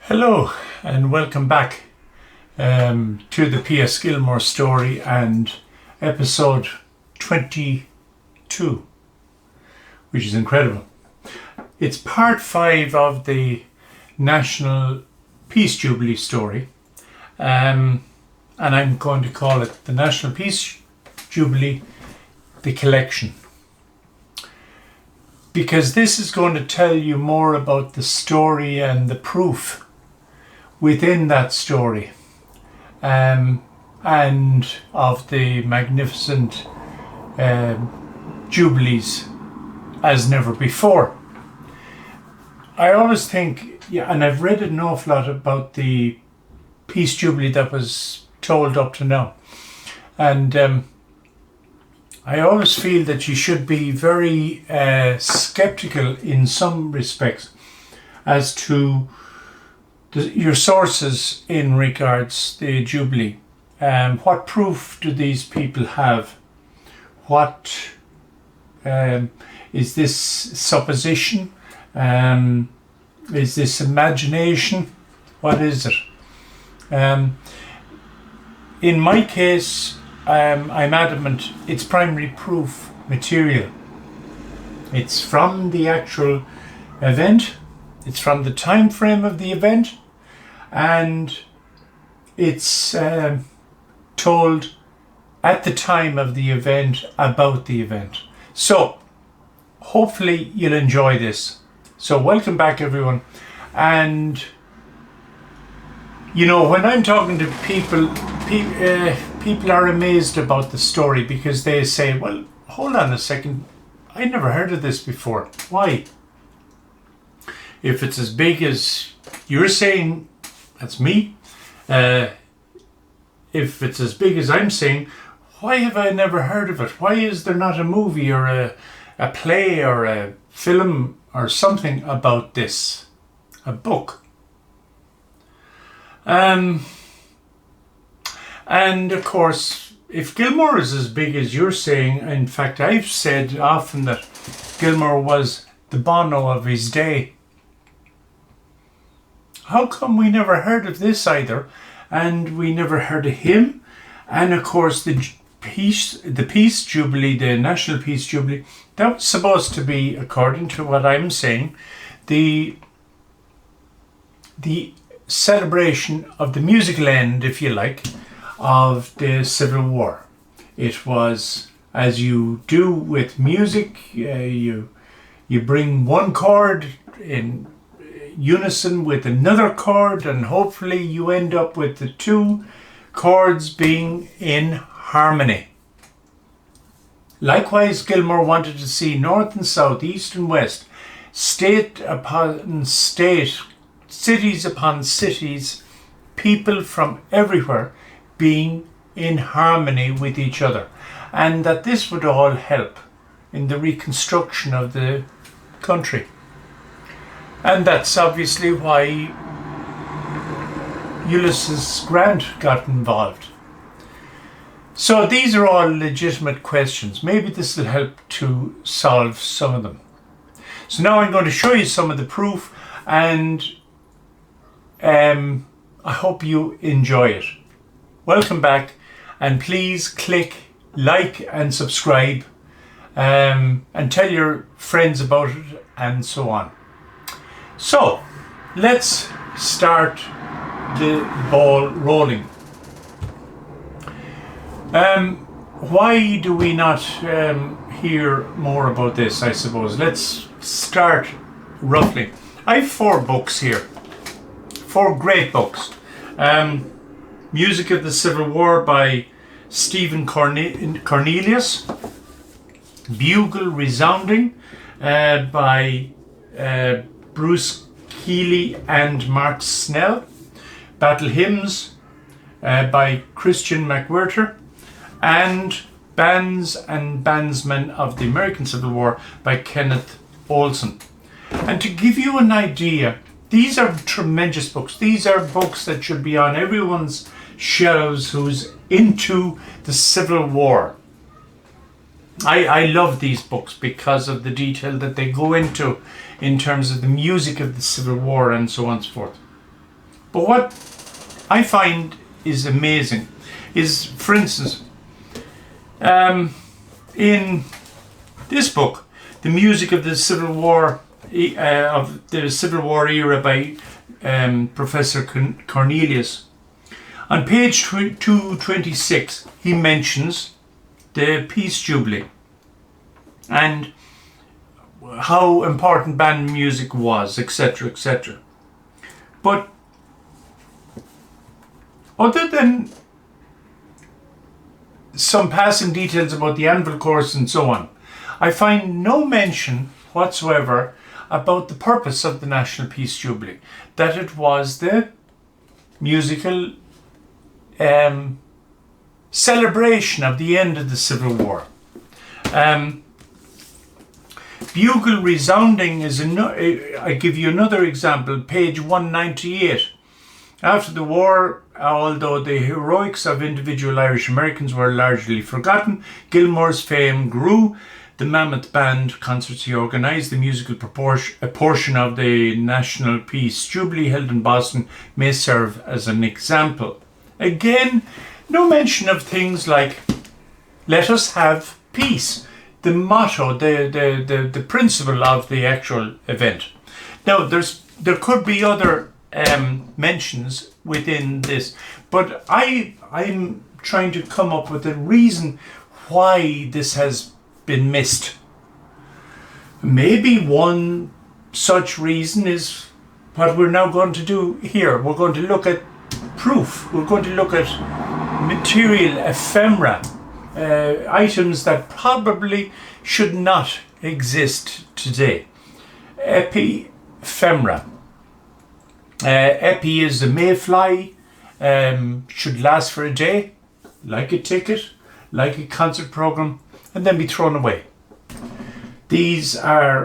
Hello and welcome back to the P S Gilmore story and episode 22, which is incredible. It's part 5 of the National Peace Jubilee story, and I'm going to call it the National Peace Jubilee, the collection, because this is going to tell you more about the story and the proof within that story, and of the magnificent jubilees as never before. I always think, and I've read an awful lot about the Peace Jubilee that was told up to now, and I always feel that you should be very skeptical in some respects as to your sources in regards to the Jubilee. What proof do these people have? What is this supposition? Is this imagination? What is it? In my case, I'm adamant it's primary proof material. It's from the actual event. It's from the time frame of the event. And it's told at the time of the event about the event. So hopefully you'll enjoy this. So welcome back, everyone. And you know, when I'm talking to people, people are amazed about the story because they say, well, hold on a second, I never heard of this before. Why? If it's as big as you're saying, that's me. If it's as big as I'm saying, why have I never heard of it? Why is there not a movie or a play or a film or something about this? A book? And of course, if Gilmore is as big as you're saying, in fact, I've said often that Gilmore was the Bono of his day. How come we never heard of this either? And we never heard of him? And of course, the Peace Jubilee, the National Peace Jubilee, that was supposed to be, according to what I'm saying, the celebration of the musical end, if you like, of the Civil War. It was, as you do with music, you bring one chord in unison with another chord, and hopefully you end up with the two chords being in harmony. Likewise, Gilmore wanted to see north and south, east and west, state upon state, cities upon cities, people from everywhere being in harmony with each other, and that this would all help in the reconstruction of the country. And that's obviously why Ulysses Grant got involved. So these are all legitimate questions. Maybe this will help to solve some of them. So now I'm going to show you some of the proof, and I hope you enjoy it. Welcome back, and please click like and subscribe, and tell your friends about it and so on. So let's start the ball rolling. Why do we not hear more about this, I suppose? Let's start roughly. I have 4 books here. 4 great books. Music of the Civil War by Stephen Cornelius. Bugle Resounding by Bruce Keeley and Mark Snell. Battle Hymns by Christian McWhirter. And Bands and Bandsmen of the American Civil War by Kenneth Olson. And to give you an idea, these are tremendous books. These are books that should be on everyone's shelves who's into the Civil War. I love these books because of the detail that they go into in terms of the music of the Civil War and so on and so forth. But what I find is amazing is, for instance, in this book, The Music of the Civil War era by Professor Cornelius, on page 226, he mentions the Peace Jubilee and how important band music was, etc., etc. But other than some passing details about the anvil course and so on, I find no mention whatsoever about the purpose of the National Peace Jubilee, that it was the musical celebration of the end of the Civil War. Bugle resounding is I give you another example, page 198. After the war, although the heroics of individual Irish Americans were largely forgotten, Gilmore's fame grew. The Mammoth Band concerts he organised, the musical portion of the National Peace Jubilee held in Boston, may serve as an example. Again, no mention of things like "Let us have peace," the motto, the principle of the actual event. Now, there could be other mentions within this, but I'm trying to come up with a reason why this has been missed. Maybe one such reason is what we're now going to do here. We're going to look at proof. We're going to look at material ephemera, items that probably should not exist today. Epiphemera. Epi is the mayfly, should last for a day, like a ticket, like a concert program, and then be thrown away.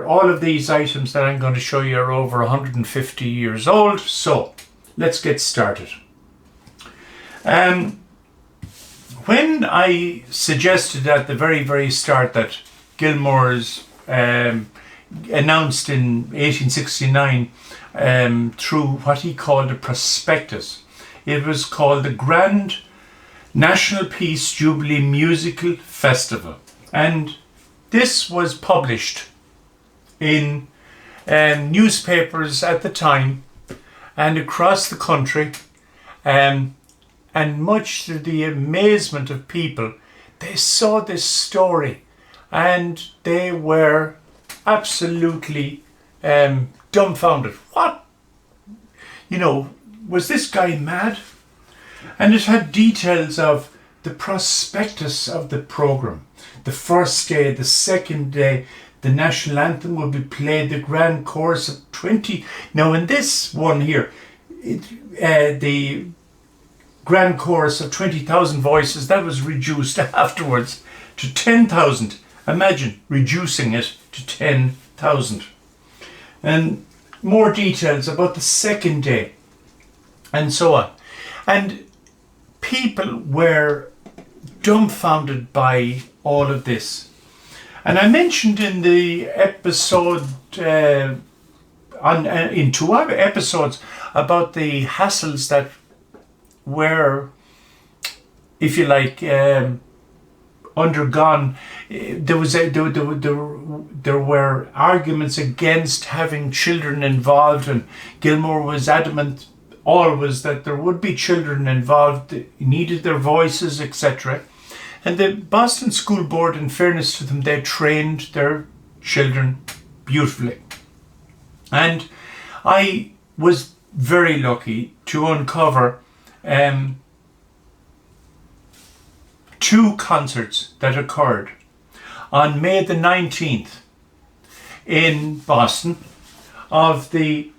All of these items that I'm going to show you are over 150 years old, so let's get started. When I suggested at the very, very start that Gilmore's announced in 1869 through what he called a prospectus, it was called the Grand National Peace Jubilee Musical Festival, and this was published in newspapers at the time and across the country, and much to the amazement of people, they saw this story and they were absolutely dumbfounded. What? Was this guy mad? And it had details of the prospectus of the program. The first day, the second day, the national anthem would be played, the grand chorus of 20. Now in this one here, the grand chorus of 20,000 voices, that was reduced afterwards to 10,000. Imagine reducing it to 10,000. And more details about the second day, and so on. And people were dumbfounded by all of this. And I mentioned in the episode, in 2 other episodes, about the hassles that were, if you like, undergone. There were arguments against having children involved, and Gilmore was adamant always that there would be children involved, needed their voices, etc. And the Boston School Board, in fairness to them, they trained their children beautifully. And I was very lucky to uncover 2 concerts that occurred on May the 19th in Boston of the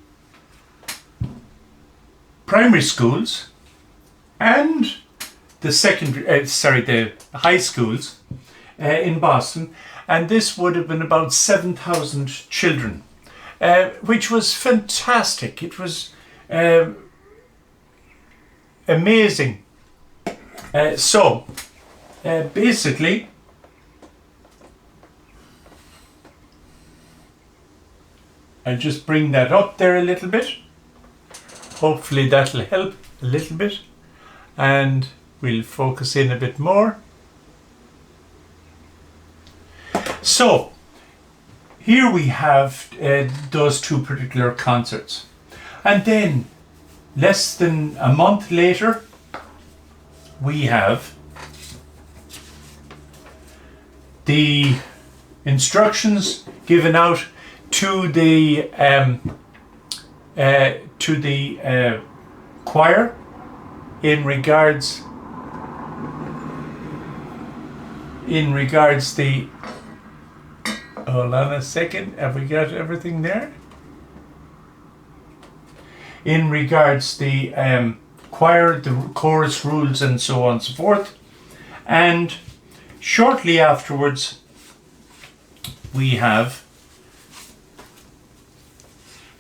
primary schools and the high schools in Boston, and this would have been about 7,000 children, which was fantastic. It was amazing. Basically, I'll just bring that up there a little bit. hopefully that'll help a little bit, and we'll focus in a bit more. So here we have those two particular concerts, and then less than a month later we have the instructions given out to the choir in regards the, hold on a second, have we got everything there? In regards the choir, the chorus rules and so on and so forth. And shortly afterwards we have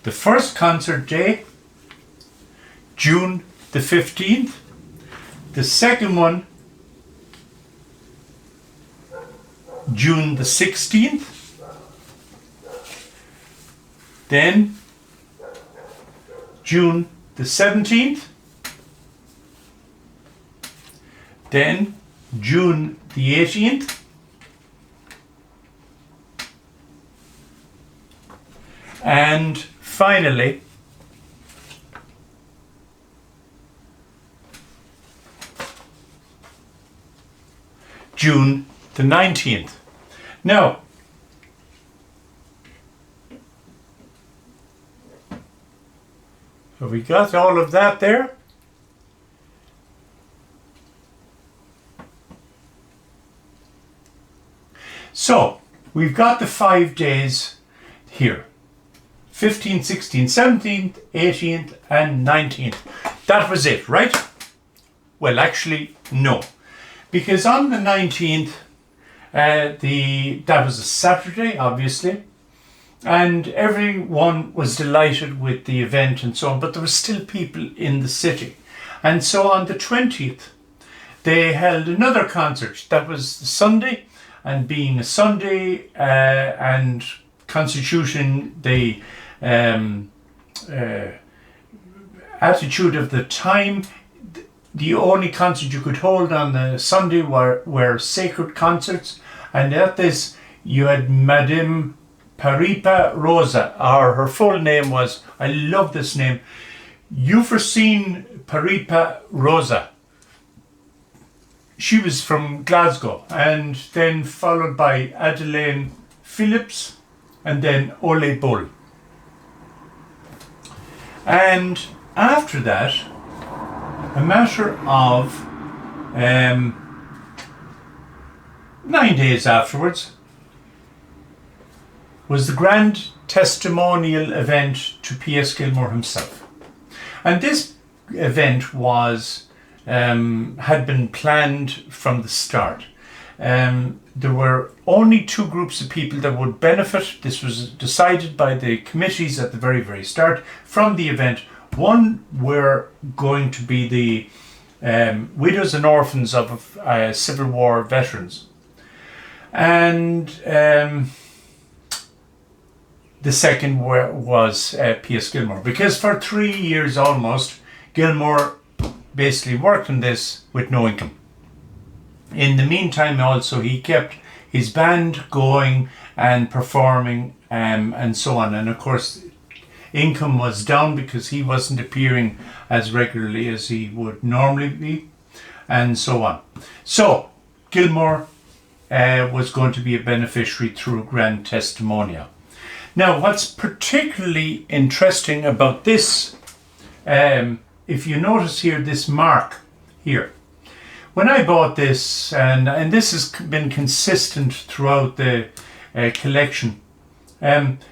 the first concert day, June the 15th. The second one, June the 16th. Then June the 17th. Then June the 18th. And finally, June the 19th. Now, have we got all of that there? So, we've got the 5 days here. 15th, 16th, 17th, 18th and 19th. That was it, right? Well, actually, no. Because on the 19th, that was a Saturday, obviously, and everyone was delighted with the event and so on, but there were still people in the city. And so on the 20th, they held another concert. That was the Sunday, and being a Sunday and constitution the attitude of the time, the only concert you could hold on the Sunday were sacred concerts, and at this you had Madame Paripa Rosa, or her full name was, I love this name, Euphrosyne Paripa Rosa. She was from Glasgow, and then followed by Adelaine Phillips, and then Ole Bull. And after that, a matter of 9 days afterwards, was the grand testimonial event to P S Gilmore himself. And this event was had been planned from the start. There were only 2 groups of people that would benefit. This was decided by the committees at the very, very start from the event. One were going to be the widows and orphans of Civil War veterans. And the second was P S Gilmore. Because for 3 years almost, Gilmore basically worked on this with no income. In the meantime also he kept his band going and performing and so on. And of course income was down because he wasn't appearing as regularly as he would normally be and so on. So Gilmore was going to be a beneficiary through grand testimonial. Now what's particularly interesting about this, if you notice here this mark here, when I bought this, and this has been consistent throughout the collection,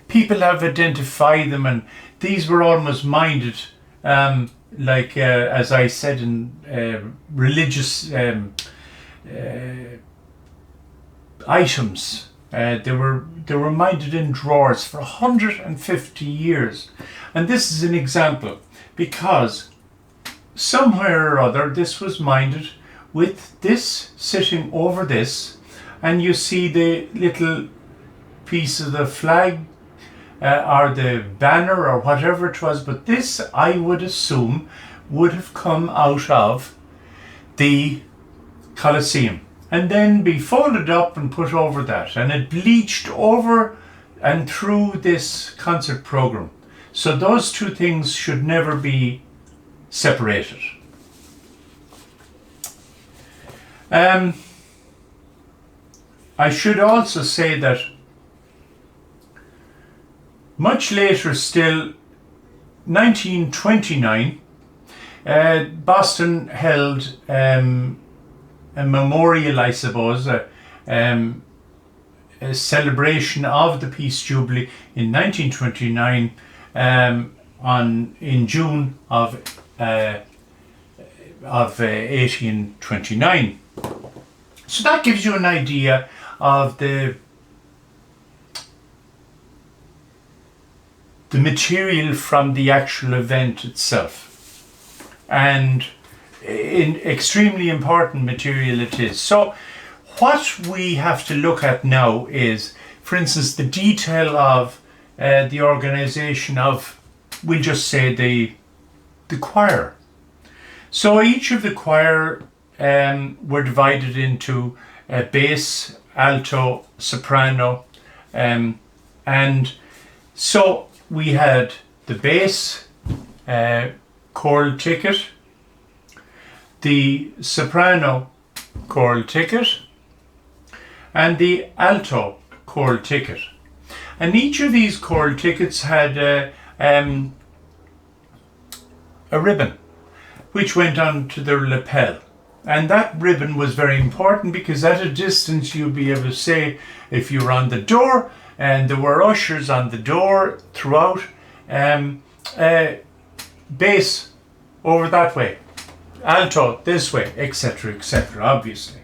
people have identified them, and these were almost minded, as I said, in religious items. They were minded in drawers for 150 years, and this is an example because somewhere or other this was minded with this sitting over this, and you see the little piece of the flag or the banner or whatever it was, but this, I would assume, would have come out of the Colosseum and then be folded up and put over that, and it bleached over and through this concert program. So those two things should never be separated. I should also say that much later still, 1929, Boston held a memorial, I suppose, a celebration of the Peace Jubilee in 1929 in June of 1829. So that gives you an idea of the material from the actual event itself, and extremely important material it is. So what we have to look at now is, for instance, the detail of the organisation of, we'll just say, the choir. So each of the choir were divided into bass, alto, soprano, and so we had the bass choral ticket, the soprano choral ticket, and the alto choral ticket. And each of these choral tickets had a ribbon which went on to their lapel. And that ribbon was very important because at a distance you'd be able to say, if you were on the door, and there were ushers on the door throughout, bass over that way, alto this way, etc., etc., obviously.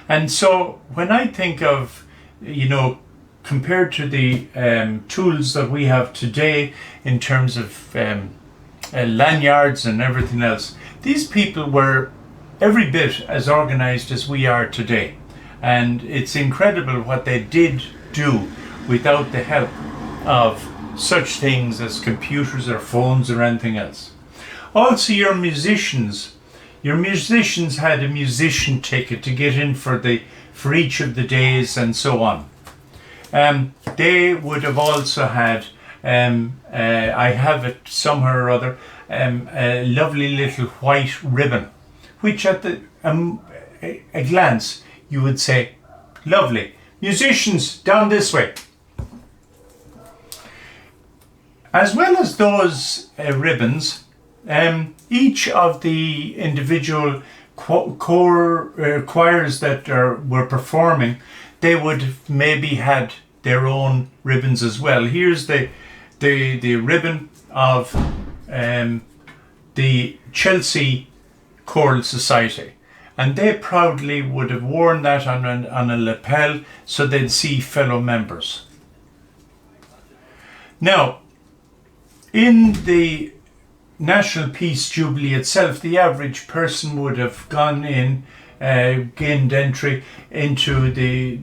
And so when I think of, compared to the tools that we have today in terms of lanyards and everything else, these people were every bit as organised as we are today. And it's incredible what they did do without the help of such things as computers or phones or anything else. Also, your musicians had a musician ticket to get in for each of the days and so on. They would have also had, I have it somewhere or other, a lovely little white ribbon, which at a glance you would say, lovely. Musicians, down this way. As well as those ribbons, each of the individual choirs that were performing, they would have maybe had their own ribbons as well. Here's the ribbon of the Chelsea Choral Society, and they proudly would have worn that on a lapel so they'd see fellow members. Now, in the National Peace Jubilee itself, the average person would have gone in, gained entry into the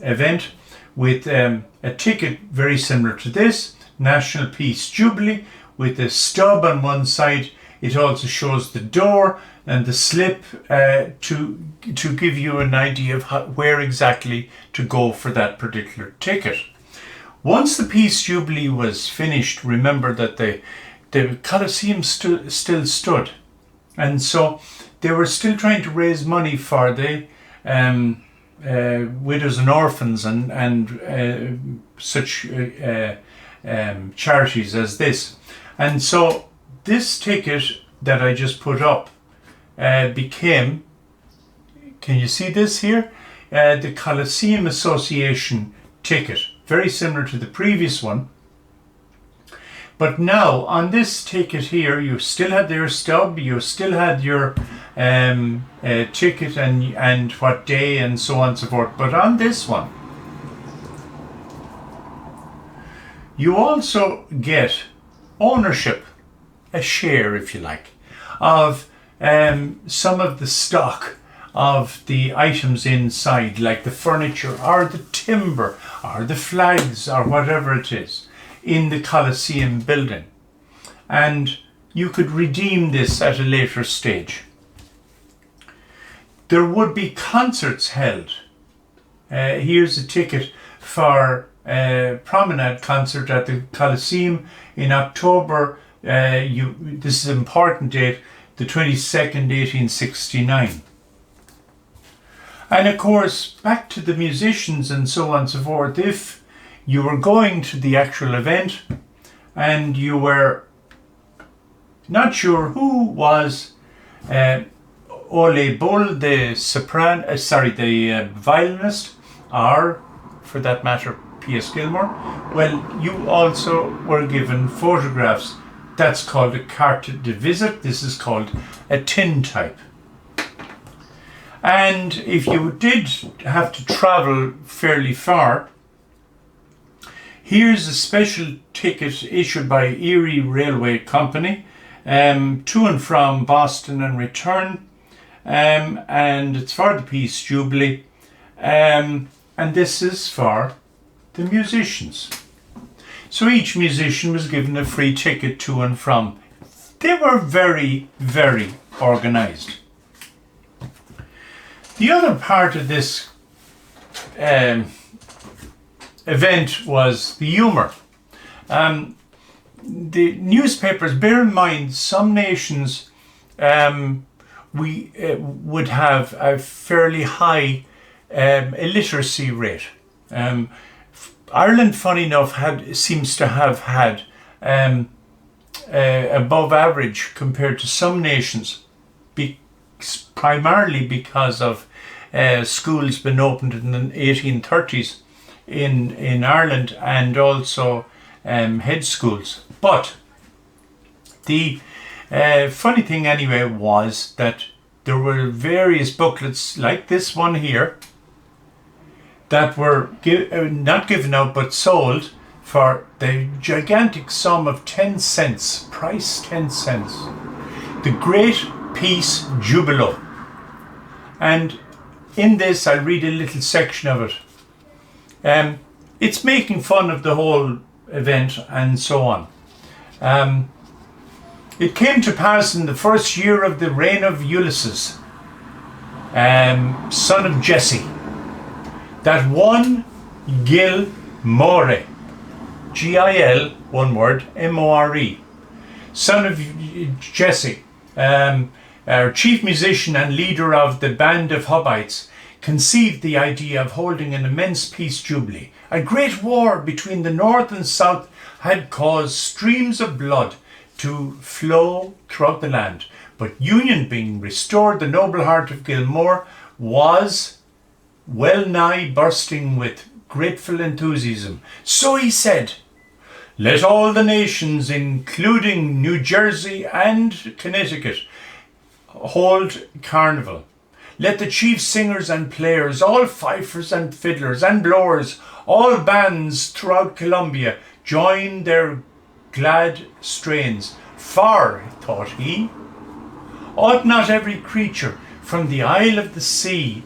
event with a ticket very similar to this, National Peace Jubilee, with a stub on one side. It also shows the door and the slip to give you an idea of where exactly to go for that particular ticket. Once the Peace Jubilee was finished, remember that the Colosseum still stood, and so they were still trying to raise money for the widows and orphans and such charities as this. And so this ticket that I just put up became, can you see this here? The Colosseum Association ticket, very similar to the previous one. But now on this ticket here, you still had your stub, you still had your ticket and what day and so on and so forth. But on this one, you also get ownership, a share if you like, of some of the stock of the items inside, like the furniture or the timber or the flags or whatever it is. in the Coliseum building. And you could redeem this at a later stage. There would be concerts held. Here's a ticket for a promenade concert at the Coliseum in October. This is an important date, the 22nd, 1869. And of course, back to the musicians and so on and so forth. If you were going to the actual event and you were not sure who was Ole Bull, the violinist, or for that matter, P S Gilmore, well, you also were given photographs. That's called a carte de visite. This is called a tintype. And if you did have to travel fairly far, here's a special ticket issued by Erie Railway Company to and from Boston and return, and it's for the Peace Jubilee, and this is for the musicians. So each musician was given a free ticket to and from. They were very, very organised. The other part of this event was the humour. The newspapers, bear in mind, some nations would have a fairly high illiteracy rate. Ireland, funny enough, seems to have had above average compared to some nations, primarily because of schools been opened in the 1830s in Ireland, and also head schools. But the funny thing anyway was that there were various booklets like this one here that were not given out but sold for the gigantic sum of 10 cents, price 10 cents. The Great Peace Jubilee. And in this I'll read a little section of it. It's making fun of the whole event and so on. It came to pass in the first year of the reign of Ulysses, son of Jesse, that one Gilmore, Gil, one word, More, son of Jesse, our chief musician and leader of the band of Hubbites, conceived the idea of holding an immense peace jubilee. A great war between the north and south had caused streams of blood to flow throughout the land, but union being restored, the noble heart of Gilmore was well nigh bursting with grateful enthusiasm. So he said, "Let all the nations, including New Jersey and Connecticut, hold carnival. Let the chief singers and players, all fifers and fiddlers and blowers, all bands throughout Columbia, join their glad strains. For, thought he, ought not every creature from the Isle of the Sea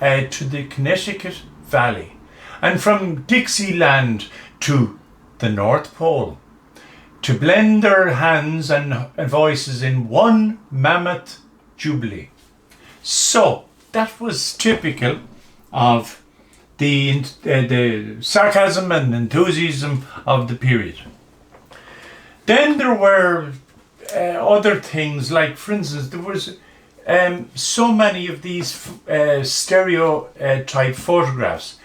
to the Connecticut Valley, and from Dixieland to the North Pole, to blend their hands and voices in one mammoth jubilee?" So that was typical of the sarcasm and enthusiasm of the period. Then there were other things, like, for instance, there was so many of these stereotype photographs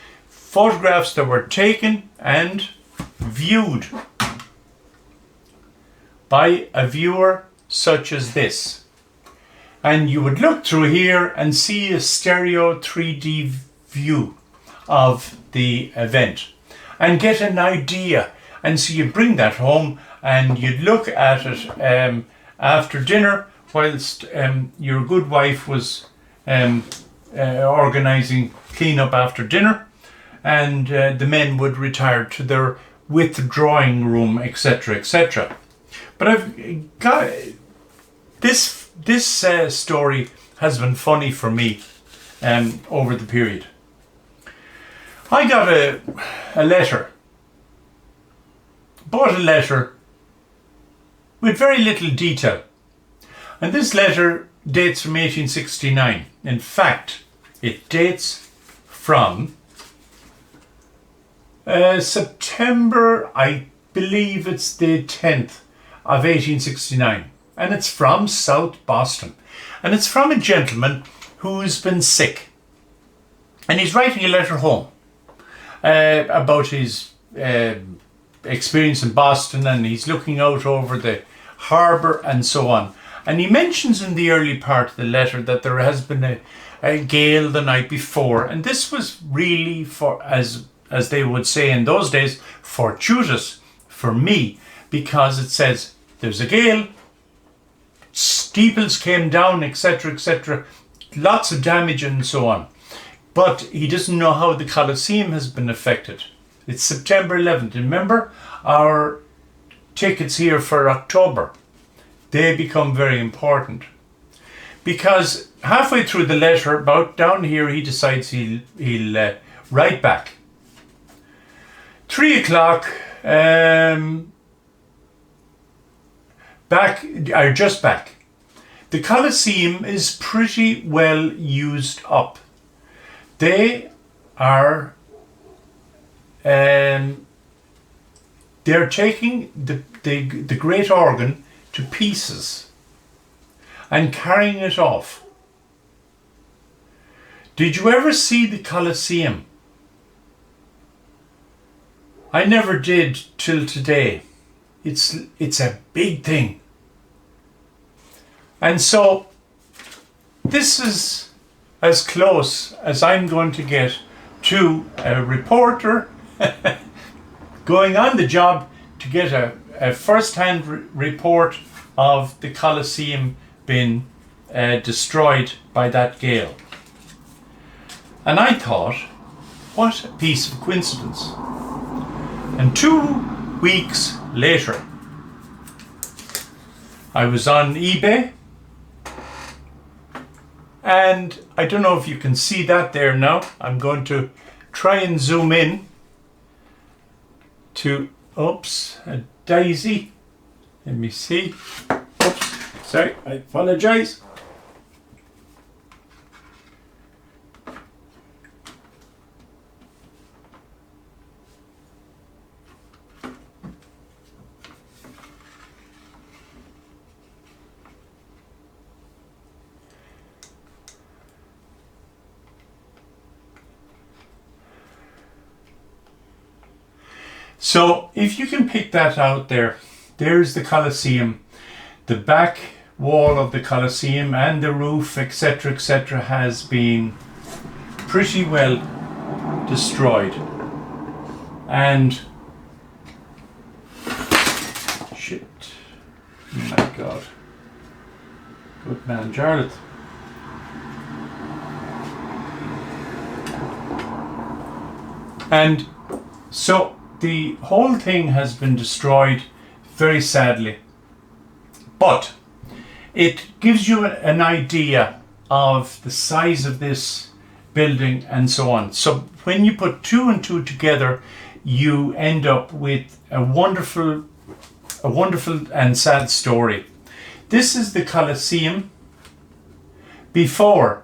that were taken and viewed by a viewer such as this. And you would look through here and see a stereo 3D view of the event and get an idea. And so you bring that home and you'd look at it after dinner, whilst your good wife was organising clean-up after dinner, and the men would retire to their withdrawing room, etc., etc. But I've got this story has been funny for me over the period. I got a letter but a letter with very little detail. And this letter dates from 1869. In fact, it dates from September, I believe it's the 10th of 1869. And it's from South Boston. And it's from a gentleman who's been sick. And he's writing a letter home about his experience in Boston, and he's looking out over the harbour and so on. And he mentions in the early part of the letter that there has been a gale the night before. And this was really, for as they would say in those days, fortuitous for me, because it says there's a gale, steeples came down, etc., etc., lots of damage and so on. But he doesn't know how the Colosseum has been affected. It's September 11th. Remember, our tickets here for October, they become very important. Because halfway through the letter, about down here, he decides he'll write back. 3 o'clock, just back. The Colosseum is pretty well used up. They are, they're taking the great organ to pieces and carrying it off. Did you ever see the Colosseum? I never did till today. It's a big thing. And so this is as close as I'm going to get to a reporter going on the job to get a first-hand report of the Colosseum being destroyed by that gale. And I thought, what a piece of coincidence. And 2 weeks later, I was on eBay, and I don't know if you can see that there now. I'm going to try and zoom in to, oops, a daisy. Let me see. Oops, sorry, I apologize. So if you can pick that out there, there's the Colosseum. The back wall of the Colosseum and the roof, etc., etc., has been pretty well destroyed. And shit, oh my God, good man, Jarlath. And so the whole thing has been destroyed, very sadly, but it gives you an idea of the size of this building and so on. So when you put 2 and 2 together, you end up with a wonderful and sad story. This is the Colosseum before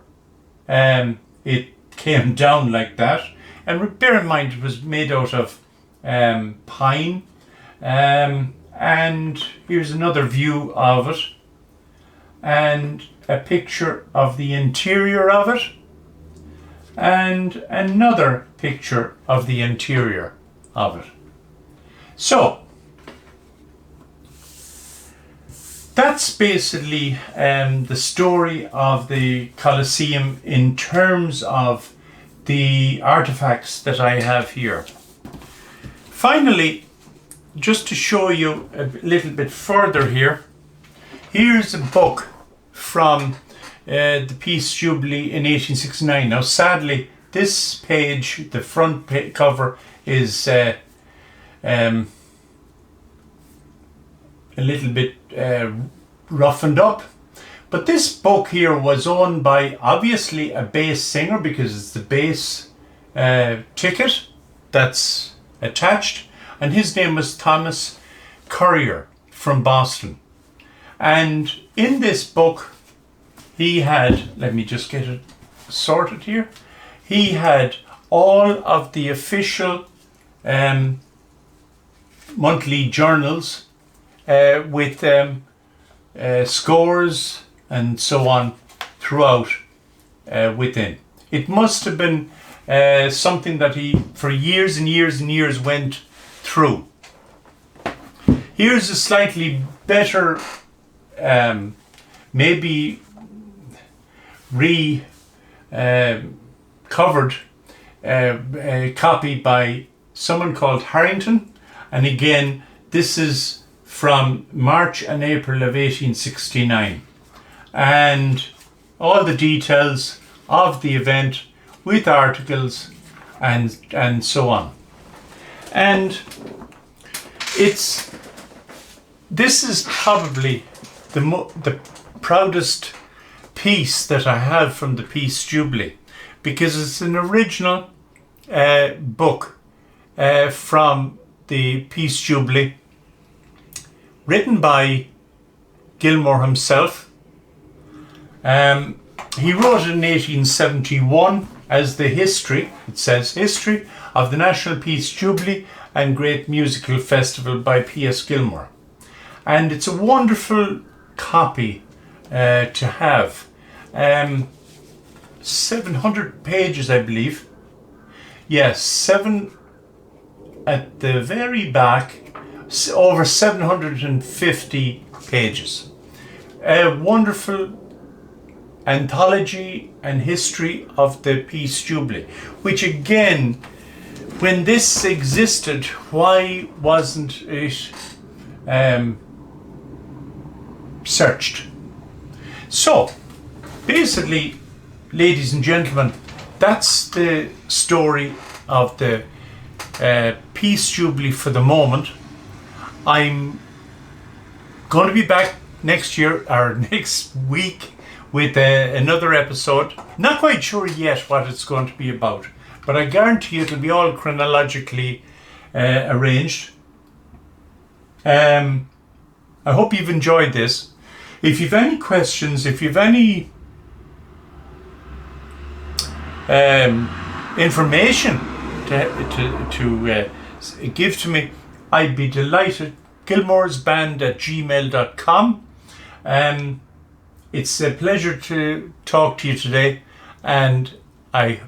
it came down like that, and bear in mind it was made out of pine, and here's another view of it and a picture of the interior of it and another picture of the interior of it. So that's basically the story of the Colosseum in terms of the artifacts that I have here. Finally, just to show you a little bit further here, here's a book from the Peace Jubilee in 1869. Now sadly, this page, the front cover, is a little bit roughened up. But this book here was owned by obviously a bass singer, because it's the bass ticket that's attached, and his name was Thomas courier from Boston. And in this book, he had, let me just get it sorted here, he had all of the official monthly journals with scores and so on throughout within. It must have been something that he, for years and years and years, went through. Here's a slightly better, maybe covered copy by someone called Harrington, and again this is from March and April of 1869, and all the details of the event with articles and so on. And this is probably the proudest piece that I have from the Peace Jubilee, because it's an original book from the Peace Jubilee, written by Gilmore himself. He wrote it in 1871 as the history, it says, history of the National Peace Jubilee and Great Musical Festival by P S Gilmore. And it's a wonderful copy to have. 700 pages, I believe. Yes, 7 at the very back, over 750 pages. A wonderful anthology and history of the Peace Jubilee, which again, when this existed, why wasn't it searched? So, basically, ladies and gentlemen, that's the story of the Peace Jubilee for the moment. I'm going to be back next year or next week with another episode. Not quite sure yet what it's going to be about, but I guarantee it'll be all chronologically arranged. I hope you've enjoyed this. If you've any questions, if you've any information to give to me, I'd be delighted. gilmoresband@gmail.com. It's a pleasure to talk to you today, and I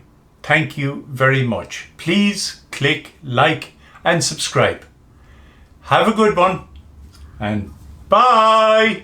thank you very much. Please click like and subscribe. Have a good one, and bye.